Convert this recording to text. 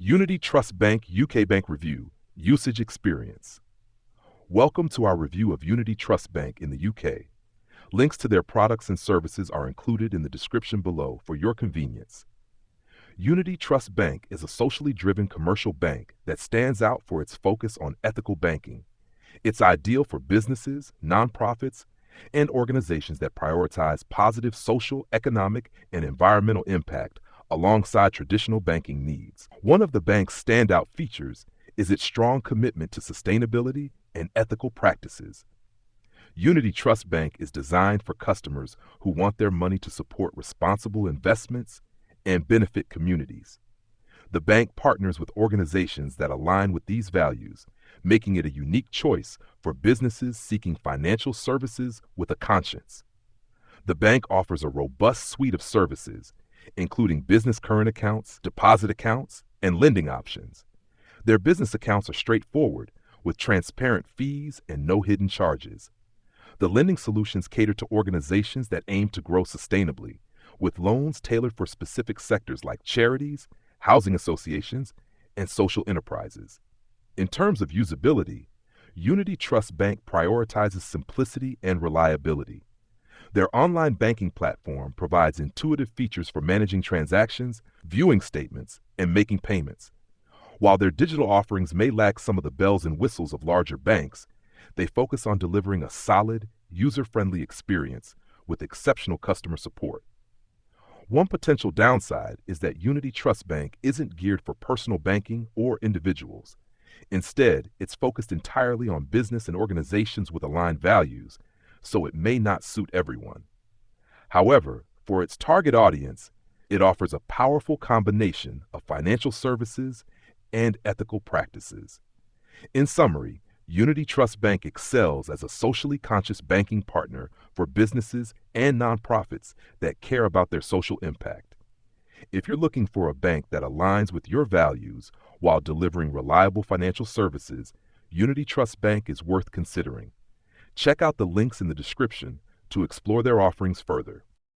Unity Trust Bank UK Bank Review Usage Experience. Welcome to our review of Unity Trust Bank in the UK. Links to their products and services are included in the description below for your convenience. Unity Trust Bank is a socially driven commercial bank that stands out for its focus on ethical banking. It's ideal for businesses, nonprofits, and organizations that prioritize positive social, economic, and environmental impact alongside traditional banking needs. One of the bank's standout features is its strong commitment to sustainability and ethical practices. Unity Trust Bank is designed for customers who want their money to support responsible investments and benefit communities. The bank partners with organizations that align with these values, making it a unique choice for businesses seeking financial services with a conscience. The bank offers a robust suite of services, including business current accounts, deposit accounts, and lending options. Their business accounts are straightforward, with transparent fees and no hidden charges. The lending solutions cater to organizations that aim to grow sustainably, with loans tailored for specific sectors like charities, housing associations, and social enterprises. In terms of usability, Unity Trust Bank prioritizes simplicity and reliability. Their online banking platform provides intuitive features for managing transactions, viewing statements, and making payments. While their digital offerings may lack some of the bells and whistles of larger banks, they focus on delivering a solid, user-friendly experience with exceptional customer support. One potential downside is that Unity Trust Bank isn't geared for personal banking or individuals. Instead, it's focused entirely on business and organizations with aligned values, so it may not suit everyone. However, for its target audience, it offers a powerful combination of financial services and ethical practices. In summary, Unity Trust Bank excels as a socially conscious banking partner for businesses and nonprofits that care about their social impact. If you're looking for a bank that aligns with your values while delivering reliable financial services, Unity Trust Bank is worth considering. Check out the links in the description to explore their offerings further.